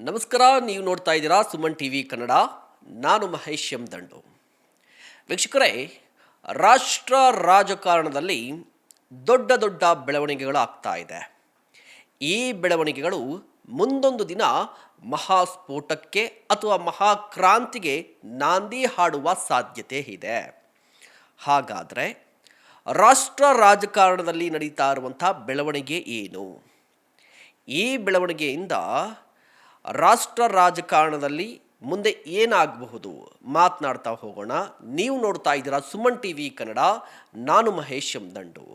ನಮಸ್ಕಾರ. ನೀವು ನೋಡ್ತಾ ಇದ್ದೀರಾ ಸುಮನ್ ಟಿವಿ ಕನ್ನಡ. ನಾನು ಮಹೇಶ್ ಎಂ ದಂಡು. ವೀಕ್ಷಕರೇ, ರಾಷ್ಟ್ರ ರಾಜಕಾರಣದಲ್ಲಿ ದೊಡ್ಡ ದೊಡ್ಡ ಬೆಳವಣಿಗೆಗಳು ಆಗ್ತಾ ಇದೆ. ಈ ಬೆಳವಣಿಗೆಗಳು ಮುಂದೊಂದು ದಿನ ಮಹಾಸ್ಫೋಟಕ್ಕೆ ಅಥವಾ ಮಹಾಕ್ರಾಂತಿಗೆ ನಾಂದಿ ಹಾಡುವ ಸಾಧ್ಯತೆ ಇದೆ. ಹಾಗಾದರೆ ರಾಷ್ಟ್ರ ರಾಜಕಾರಣದಲ್ಲಿ ನಡೀತಾ ಇರುವಂಥ ಬೆಳವಣಿಗೆ ಏನು? ಈ ಬೆಳವಣಿಗೆಯಿಂದ ರಾಷ್ಟ್ರ ರಾಜಕಾರಣದಲ್ಲಿ ಮುಂದೆ ಏನಾಗಬಹುದು ಮಾತನಾಡ್ತಾ ಹೋಗೋಣ. ನೀವು ನೋಡ್ತಾ ಇದ್ದೀರಾ ಸುಮನ್ ಟಿವಿ ಕನ್ನಡ. ನಾನು ಮಹೇಶ್ ಎಂ ದಂಡು.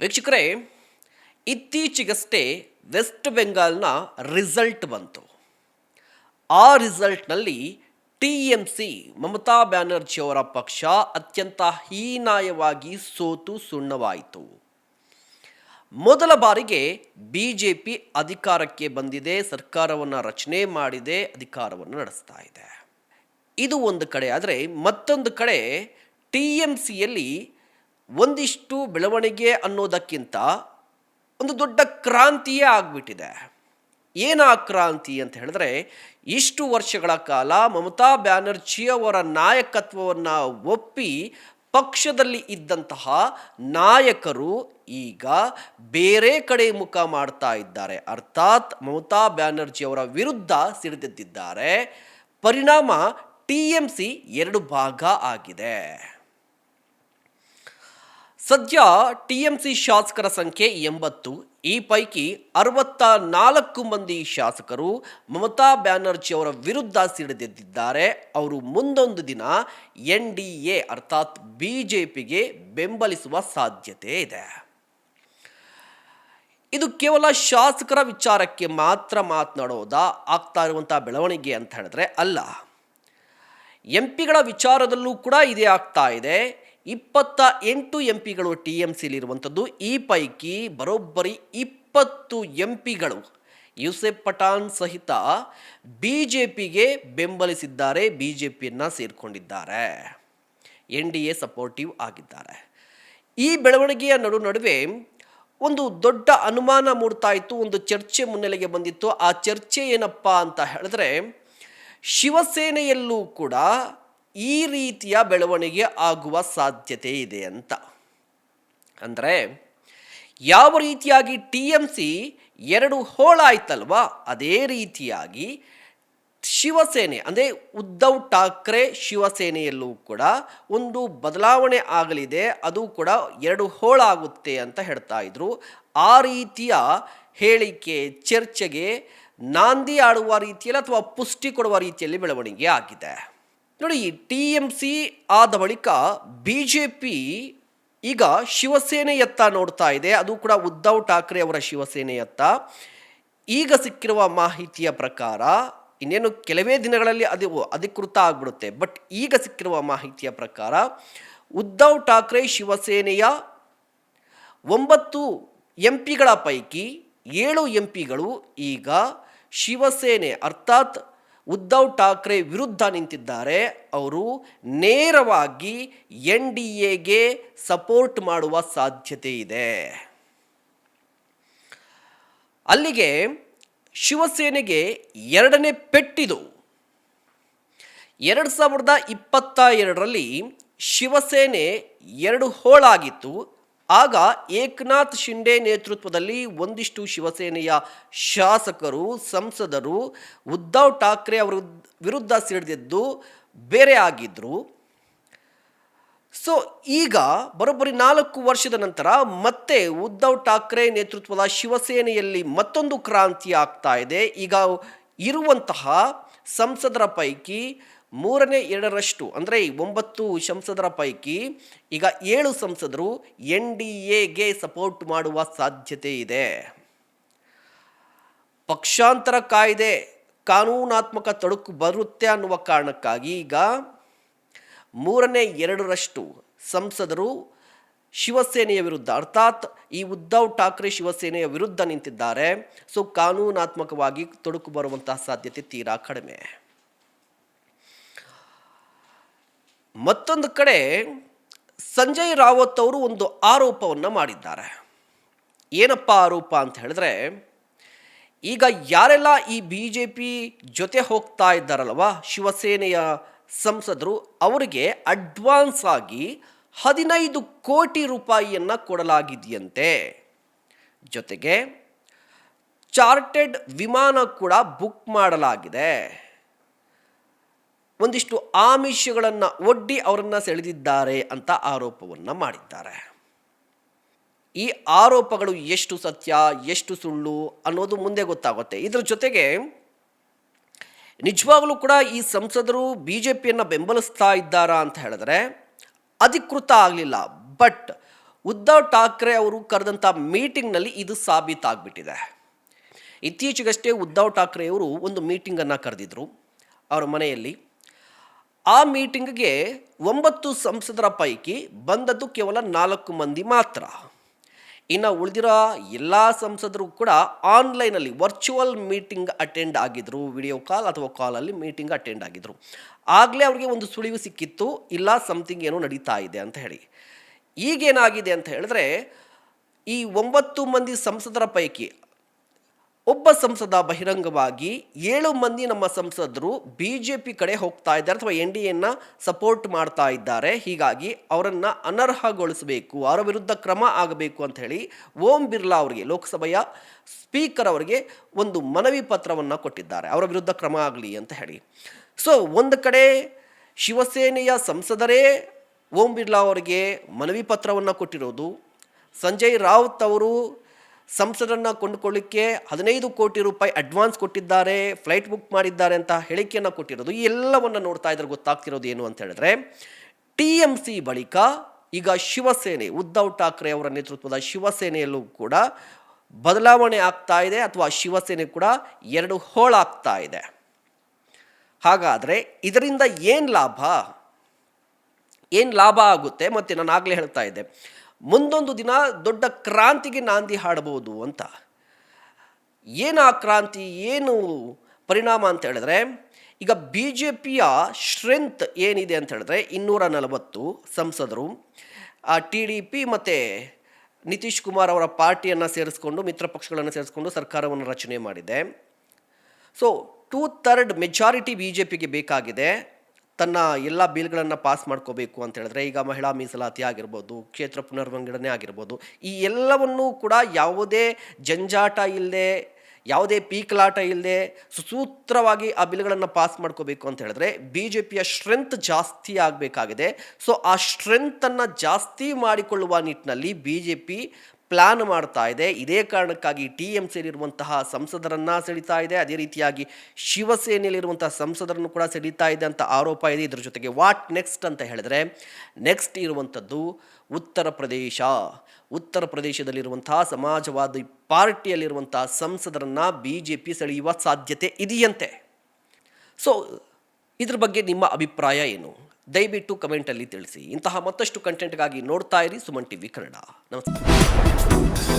ವೀಕ್ಷಕರೇ, ಇತ್ತೀಚೆಗಷ್ಟೇ ವೆಸ್ಟ್ ಬೆಂಗಾಲ್ನ ರಿಸಲ್ಟ್ ಬಂತು. ಆ ರಿಸಲ್ಟ್ನಲ್ಲಿ TMC ಮಮತಾ ಬ್ಯಾನರ್ಜಿ ಅವರ ಪಕ್ಷ ಅತ್ಯಂತ ಹೀನಾಯವಾಗಿ ಸೋತು ಸುಣ್ಣವಾಯಿತು. ಮೊದಲ ಬಾರಿಗೆ BJP ಅಧಿಕಾರಕ್ಕೆ ಬಂದಿದೆ, ಸರ್ಕಾರವನ್ನು ರಚನೆ ಮಾಡಿದೆ, ಅಧಿಕಾರವನ್ನು ನಡೆಸ್ತಾ ಇದೆ. ಇದು ಒಂದು ಕಡೆ. ಆದರೆ ಮತ್ತೊಂದು ಕಡೆ TMCಯಲ್ಲಿ ಒಂದಿಷ್ಟು ಬೆಳವಣಿಗೆ ಅನ್ನೋದಕ್ಕಿಂತ ಒಂದು ದೊಡ್ಡ ಕ್ರಾಂತಿಯೇ ಆಗಿಬಿಟ್ಟಿದೆ. ಏನು ಆ ಕ್ರಾಂತಿ ಅಂತ ಹೇಳಿದ್ರೆ, ಇಷ್ಟು ವರ್ಷಗಳ ಕಾಲ ಮಮತಾ ಬ್ಯಾನರ್ಜಿ ಅವರ ನಾಯಕತ್ವವನ್ನು ಒಪ್ಪಿ ಪಕ್ಷದಲ್ಲಿ ಇದ್ದಂತಹ ನಾಯಕರು ಈಗ ಬೇರೆ ಕಡೆ ಮುಖ ಮಾಡ್ತಾ ಇದ್ದಾರೆ. ಅರ್ಥಾತ್ ಮಮತಾ ಬ್ಯಾನರ್ಜಿ ಅವರ ವಿರುದ್ಧ ಸಿಡಿದೆದ್ದಿದ್ದಾರೆ. ಪರಿಣಾಮ TMC ಎರಡು ಭಾಗ ಆಗಿದೆ. ಸದ್ಯ TMC ಶಾಸಕರ ಸಂಖ್ಯೆ 80. ಈ ಪೈಕಿ 64 ಮಂದಿ ಶಾಸಕರು ಮಮತಾ ಬ್ಯಾನರ್ಜಿ ಅವರ ವಿರುದ್ಧ ಸಿಡಿದೆದ್ದಿದ್ದಾರೆ. ಅವರು ಮುಂದೊಂದು ದಿನ NDA ಅರ್ಥಾತ್ BJPಗೆ ಬೆಂಬಲಿಸುವ ಸಾಧ್ಯತೆ ಇದೆ. ಇದು ಕೇವಲ ಶಾಸಕರ ವಿಚಾರಕ್ಕೆ ಮಾತ್ರ ಮಾತನಾಡೋದಾ ಆಗ್ತಾ ಇರುವಂಥ ಬೆಳವಣಿಗೆ ಅಂತ ಹೇಳಿದ್ರೆ ಅಲ್ಲ. MPಗಳ ವಿಚಾರದಲ್ಲೂ ಕೂಡ ಇದೇ ಆಗ್ತಾ ಇದೆ. 28 MPಗಳು TMCಲಿರುವಂಥದ್ದು. ಈ ಪೈಕಿ ಬರೋಬ್ಬರಿ 20 MPಗಳು ಯೂಸೆಫ್ ಪಠಾಣ್ ಸಹಿತ BJPಗೆ ಬೆಂಬಲಿಸಿದ್ದಾರೆ, BJPಯನ್ನು ಸೇರಿಕೊಂಡಿದ್ದಾರೆ, NDA ಸಪೋರ್ಟಿವ್ ಆಗಿದ್ದಾರೆ. ಈ ಬೆಳವಣಿಗೆಯ ನಡುವೆ ಒಂದು ದೊಡ್ಡ ಅನುಮಾನ ಮೂಡ್ತಾ ಇತ್ತು. ಒಂದು ಚರ್ಚೆ ಮುನ್ನೆಲೆಗೆ ಬಂದಿತ್ತು. ಆ ಚರ್ಚೆ ಏನಪ್ಪ ಅಂತ ಹೇಳಿದ್ರೆ, ಶಿವಸೇನೆಯಲ್ಲೂ ಕೂಡ ಈ ರೀತಿಯ ಬೆಳವಣಿಗೆ ಆಗುವ ಸಾಧ್ಯತೆ ಇದೆ ಅಂತ. ಅಂದರೆ ಯಾವ ರೀತಿಯಾಗಿ TMC ಎರಡು ಹೋಳಾಯ್ತಲ್ವಾ, ಅದೇ ರೀತಿಯಾಗಿ ಶಿವಸೇನೆ ಅಂದರೆ ಉದ್ಧವ್ ಠಾಕ್ರೆ ಶಿವಸೇನೆಯಲ್ಲೂ ಕೂಡ ಒಂದು ಬದಲಾವಣೆ ಆಗಲಿದೆ. ಅದು ಕೂಡ ಎರಡು ಹೋಳಾಗುತ್ತೆ ಅಂತ ಹೇಳ್ತಾ ಇದ್ರು. ಆ ರೀತಿಯ ಹೇಳಿಕೆ ಚರ್ಚೆಗೆ ನಾಂದಿ ಆಡುವ ರೀತಿಯಲ್ಲಿ ಅಥವಾ ಪುಷ್ಟಿ ಕೊಡುವ ರೀತಿಯಲ್ಲಿ ಬೆಳವಣಿಗೆ ಆಗಿದೆ. ನೋಡಿ, TMC ಆದ ಬಳಿಕ BJP ಈಗ ಶಿವಸೇನೆಯತ್ತ ನೋಡ್ತಾ ಇದೆ. ಅದು ಕೂಡ ಉದ್ಧವ್ ಠಾಕ್ರೆ ಅವರ ಶಿವಸೇನೆಯತ್ತ. ಈಗ ಸಿಕ್ಕಿರುವ ಮಾಹಿತಿಯ ಪ್ರಕಾರ, ಇನ್ನೇನು ಕೆಲವೇ ದಿನಗಳಲ್ಲಿ ಅದು ಅಧಿಕೃತ ಆಗಿಬಿಡುತ್ತೆ, ಬಟ್ ಈಗ ಸಿಕ್ಕಿರುವ ಮಾಹಿತಿಯ ಪ್ರಕಾರ ಉದ್ಧವ್ ಠಾಕ್ರೆ ಶಿವಸೇನೆಯ 9 MPಗಳ ಪೈಕಿ 7 MPಗಳು ಈಗ ಶಿವಸೇನೆ ಅರ್ಥಾತ್ ಉದ್ಧವ್ ಠಾಕ್ರೆ ವಿರುದ್ಧ ನಿಂತಿದ್ದಾರೆ. ಅವರು ನೇರವಾಗಿ NDAಗೆ ಸಪೋರ್ಟ್ ಮಾಡುವ ಸಾಧ್ಯತೆ ಇದೆ. ಅಲ್ಲಿಗೆ ಶಿವಸೇನೆಗೆ ಎರಡನೇ ಪೆಟ್ಟಿದು. 2022ರಲ್ಲಿ ಶಿವಸೇನೆ ಎರಡು ಹೋಳಾಗಿತ್ತು. ಆಗ ಏಕನಾಥ್ ಶಿಂಡೆ ನೇತೃತ್ವದಲ್ಲಿ ಒಂದಿಷ್ಟು ಶಿವಸೇನೆಯ ಶಾಸಕರು, ಸಂಸದರು ಉದ್ಧವ್ ಠಾಕ್ರೆ ಅವರ ವಿರುದ್ಧ ಸಿಡಿದೆದ್ದು ಬೇರೆ ಆಗಿದ್ದರು. ಸೊ ಈಗ ಬರೋಬ್ಬರಿ 4 ವರ್ಷದ ನಂತರ ಮತ್ತೆ ಉದ್ಧವ್ ಠಾಕ್ರೆ ನೇತೃತ್ವದ ಶಿವಸೇನೆಯಲ್ಲಿ ಮತ್ತೊಂದು ಕ್ರಾಂತಿ ಆಗ್ತಾ ಇದೆ. ಈಗ ಇರುವಂತಹ ಸಂಸದರ ಪೈಕಿ 3/2 ಅಂದರೆ 9 ಸಂಸದರ ಪೈಕಿ ಈಗ 7 ಸಂಸದರು NDAಗೆ ಸಪೋರ್ಟ್ ಮಾಡುವ ಸಾಧ್ಯತೆ ಇದೆ. ಪಕ್ಷಾಂತರ ಕಾಯ್ದೆ ಕಾನೂನಾತ್ಮಕ ತೊಡಕು ಬರುತ್ತೆ ಅನ್ನುವ ಕಾರಣಕ್ಕಾಗಿ ಈಗ 3/2 ಸಂಸದರು ಶಿವಸೇನೆಯ ವಿರುದ್ಧ ಅರ್ಥಾತ್ ಈ ಉದ್ಧವ್ ಠಾಕ್ರೆ ಶಿವಸೇನೆಯ ವಿರುದ್ಧ ನಿಂತಿದ್ದಾರೆ. ಸೊ ಕಾನೂನಾತ್ಮಕವಾಗಿ ತೊಡಕು ಬರುವಂತಹ ಸಾಧ್ಯತೆ ತೀರಾ ಕಡಿಮೆ. ಮತ್ತೊಂದು ಕಡೆ ಸಂಜಯ್ ರಾವತ್ ಅವರು ಒಂದು ಆರೋಪವನ್ನು ಮಾಡಿದ್ದಾರೆ. ಏನಪ್ಪ ಆರೋಪ ಅಂತ ಹೇಳಿದ್ರೆ, ಈಗ ಯಾರೆಲ್ಲ ಈ ಬಿ ಜೆ ಪಿ ಜೊತೆ ಹೋಗ್ತಾ ಇದ್ದಾರಲ್ವ ಶಿವಸೇನೆಯ ಸಂಸದರು, ಅವರಿಗೆ ಅಡ್ವಾನ್ಸ್ ಆಗಿ 15 ಕೋಟಿ ರೂಪಾಯಿಯನ್ನು ಕೊಡಲಾಗಿದೆಯಂತೆ. ಜೊತೆಗೆ ಚಾರ್ಟೆಡ್ ವಿಮಾನ ಕೂಡ ಬುಕ್ ಮಾಡಲಾಗಿದೆ. ಒಂದಿಷ್ಟು ಆಮಿಷಗಳನ್ನು ಒಡ್ಡಿ ಅವರನ್ನು ಸೆಳೆದಿದ್ದಾರೆ ಅಂತ ಆರೋಪವನ್ನು ಮಾಡಿದ್ದಾರೆ. ಈ ಆರೋಪಗಳು ಎಷ್ಟು ಸತ್ಯ ಎಷ್ಟು ಸುಳ್ಳು ಅನ್ನೋದು ಮುಂದೆ ಗೊತ್ತಾಗುತ್ತೆ. ಇದರ ಜೊತೆಗೆ ನಿಜವಾಗಲೂ ಕೂಡ ಈ ಸಂಸದರು ಬಿ ಜೆ ಪಿಯನ್ನು ಬೆಂಬಲಿಸ್ತಾ ಇದ್ದಾರಾ ಅಂತ ಹೇಳಿದ್ರೆ ಅಧಿಕೃತ ಆಗಲಿಲ್ಲ. ಬಟ್ ಉದ್ಧವ್ ಠಾಕ್ರೆ ಅವರು ಕರೆದಂಥ ಮೀಟಿಂಗ್ನಲ್ಲಿ ಇದು ಸಾಬೀತಾಗ್ಬಿಟ್ಟಿದೆ. ಇತ್ತೀಚೆಗಷ್ಟೇ ಉದ್ಧವ್ ಠಾಕ್ರೆ ಅವರು ಒಂದು ಮೀಟಿಂಗನ್ನು ಕರೆದಿದ್ರು ಅವರ ಮನೆಯಲ್ಲಿ. ಆ ಮೀಟಿಂಗ್ಗೆ 9 ಸಂಸದರ ಪೈಕಿ ಬಂದದ್ದು ಕೇವಲ 4 ಮಂದಿ ಮಾತ್ರ. ಇನ್ನು ಉಳಿದಿರೋ ಎಲ್ಲ ಸಂಸದರು ಕೂಡ ಆನ್ಲೈನಲ್ಲಿ ವರ್ಚುವಲ್ ಮೀಟಿಂಗ್ ಅಟೆಂಡ್ ಆಗಿದ್ರು, ವಿಡಿಯೋ ಕಾಲ್ ಅಥವಾ ಕಾಲಲ್ಲಿ ಮೀಟಿಂಗ್ ಅಟೆಂಡ್ ಆಗಿದ್ರು. ಆಗಲೇ ಅವರಿಗೆ ಒಂದು ಸುಳಿವು ಸಿಕ್ಕಿತ್ತು, ಇಲ್ಲ ಸಮಥಿಂಗ್ ಏನೋ ನಡೀತಾ ಇದೆ ಅಂತ ಹೇಳಿ. ಈಗೇನಾಗಿದೆ ಅಂತ ಹೇಳಿದ್ರೆ ಈ 9 ಮಂದಿ ಸಂಸದರ ಪೈಕಿ ಒಬ್ಬ ಸಂಸದ ಬಹಿರಂಗವಾಗಿ 7 ಮಂದಿ ನಮ್ಮ ಸಂಸದರು ಬಿ ಜೆ ಪಿ ಕಡೆ ಹೋಗ್ತಾ ಇದ್ದಾರೆ ಅಥವಾ ಎನ್ ಡಿ ಎನ್ನು ಸಪೋರ್ಟ್ ಮಾಡ್ತಾ ಇದ್ದಾರೆ, ಹೀಗಾಗಿ ಅವರನ್ನು ಅನರ್ಹಗೊಳಿಸಬೇಕು, ಅವರ ವಿರುದ್ಧ ಕ್ರಮ ಆಗಬೇಕು ಅಂತ ಹೇಳಿ ಓಂ ಬಿರ್ಲಾ ಅವರಿಗೆ, ಲೋಕಸಭೆಯ ಸ್ಪೀಕರ್ ಅವರಿಗೆ ಒಂದು ಮನವಿ ಪತ್ರವನ್ನು ಕೊಟ್ಟಿದ್ದಾರೆ, ಅವರ ವಿರುದ್ಧ ಕ್ರಮ ಆಗಲಿ ಅಂತ ಹೇಳಿ. ಸೊ ಒಂದು ಕಡೆ ಶಿವಸೇನೆಯ ಸಂಸದರೇ ಓಂ ಬಿರ್ಲಾ ಅವರಿಗೆ ಮನವಿ ಪತ್ರವನ್ನು ಕೊಟ್ಟಿರೋದು, ಸಂಜಯ್ ರಾವುತ್ ಅವರು ಸಂಸದರನ್ನು ಕೊಂಡುಕೊಳ್ಳಿಕ್ಕೆ 15 ಕೋಟಿ ರೂಪಾಯಿ ಅಡ್ವಾನ್ಸ್ ಕೊಟ್ಟಿದ್ದಾರೆ, ಫ್ಲೈಟ್ ಬುಕ್ ಮಾಡಿದ್ದಾರೆ ಅಂತ ಹೇಳಿಕೆಯನ್ನು ಕೊಟ್ಟಿರೋದು, ಈ ಎಲ್ಲವನ್ನು ನೋಡ್ತಾ ಇದ್ರೆ ಗೊತ್ತಾಗ್ತಿರೋದು ಏನು ಅಂತ ಹೇಳಿದ್ರೆ TMC ಬಳಿಕ ಈಗ ಶಿವಸೇನೆ, ಉದ್ಧವ್ ಠಾಕ್ರೆ ಅವರ ನೇತೃತ್ವದ ಶಿವಸೇನೆಯಲ್ಲೂ ಕೂಡ ಬದಲಾವಣೆ ಆಗ್ತಾ ಇದೆ, ಅಥವಾ ಶಿವಸೇನೆ ಕೂಡ 2 ಹೋಳಾಗ್ತಾ ಇದೆ. ಹಾಗಾದರೆ ಇದರಿಂದ ಏನು ಲಾಭ ಆಗುತ್ತೆ? ಮತ್ತು ನಾನು ಆಗಲೇ ಹೇಳ್ತಾ ಇದ್ದೆ, ಮುಂದೊಂದು ದಿನ ದೊಡ್ಡ ಕ್ರಾಂತಿಗೆ ನಾಂದಿ ಹಾಡಬಹುದು ಅಂತ. ಏನು ಆ ಕ್ರಾಂತಿ, ಏನು ಪರಿಣಾಮ ಅಂತ ಹೇಳಿದ್ರೆ, ಈಗ ಬಿ ಜೆ ಪಿಯ ಸ್ಟ್ರೆಂತ್ ಏನಿದೆ ಅಂತ ಹೇಳಿದ್ರೆ 240 ಸಂಸದರು TDP ಮತ್ತು ನಿತೀಶ್ ಕುಮಾರ್ ಅವರ ಪಾರ್ಟಿಯನ್ನು ಸೇರಿಸ್ಕೊಂಡು, ಮಿತ್ರ ಪಕ್ಷಗಳನ್ನು ಸೇರಿಸ್ಕೊಂಡು ಸರ್ಕಾರವನ್ನು ರಚನೆ ಮಾಡಿದೆ. ಸೊ 2/3 ಮೆಜಾರಿಟಿ ಬಿ ಜೆ ಪಿಗೆ ಬೇಕಾಗಿದೆ ತನ್ನ ಎಲ್ಲ ಬಿಲ್ಗಳನ್ನು ಪಾಸ್ ಮಾಡ್ಕೋಬೇಕು ಅಂತ ಹೇಳಿದ್ರೆ. ಈಗ ಮಹಿಳಾ ಮೀಸಲಾತಿ ಆಗಿರ್ಬೋದು, ಕ್ಷೇತ್ರ ಪುನರ್ವಿಂಗಡಣೆ ಆಗಿರ್ಬೋದು, ಈ ಎಲ್ಲವನ್ನೂ ಕೂಡ ಯಾವುದೇ ಜಂಜಾಟ ಇಲ್ಲದೆ, ಯಾವುದೇ ಪೀಕಲಾಟ ಇಲ್ಲದೆ ಸುಸೂತ್ರವಾಗಿ ಆ ಬಿಲ್ಗಳನ್ನು ಪಾಸ್ ಮಾಡ್ಕೋಬೇಕು ಅಂತ ಹೇಳಿದ್ರೆ ಬಿ ಜೆ ಪಿಯ ಸ್ಟ್ರೆಂತ್ ಜಾಸ್ತಿ ಆಗಬೇಕಾಗಿದೆ. ಸೊ ಆ ಸ್ಟ್ರೆಂತನ್ನು ಜಾಸ್ತಿ ಮಾಡಿಕೊಳ್ಳುವ ನಿಟ್ಟಿನಲ್ಲಿ ಬಿ ಜೆ ಪಿ ಪ್ಲಾನ್ ಮಾಡ್ತಾ ಇದೆ. ಇದೇ ಕಾರಣಕ್ಕಾಗಿ TMCಯಲ್ಲಿರುವಂತಹ ಸಂಸದರನ್ನು ಸೆಳೀತಾ ಇದೆ, ಅದೇ ರೀತಿಯಾಗಿ ಶಿವಸೇನೆಯಲ್ಲಿರುವಂತಹ ಸಂಸದರನ್ನು ಕೂಡ ಸೆಳೀತಾ ಇದೆ ಅಂತ ಆರೋಪ ಇದೆ. ಇದ್ರ ಜೊತೆಗೆ ವಾಟ್ ನೆಕ್ಸ್ಟ್ ಅಂತ ಹೇಳಿದ್ರೆ, ನೆಕ್ಸ್ಟ್ ಇರುವಂಥದ್ದು ಉತ್ತರ ಪ್ರದೇಶದಲ್ಲಿರುವಂತಹ ಸಮಾಜವಾದಿ ಪಾರ್ಟಿಯಲ್ಲಿರುವಂತಹ ಸಂಸದರನ್ನು BJP ಸೆಳೆಯುವ ಸಾಧ್ಯತೆ ಇದೆಯಂತೆ. ಸೊ ಇದ್ರ ಬಗ್ಗೆ ನಿಮ್ಮ ಅಭಿಪ್ರಾಯ ಏನು? ದಯವಿಟ್ಟು ಕಮೆಂಟಲ್ಲಿ ತಿಳಿಸಿ. ಇಂತಹ ಮತ್ತಷ್ಟು ಕಂಟೆಂಟ್ಗಾಗಿ ನೋಡ್ತಾ ಇರಿ ಸುಮನ್ TV ಕನ್ನಡ. ನಮಸ್ಕಾರ.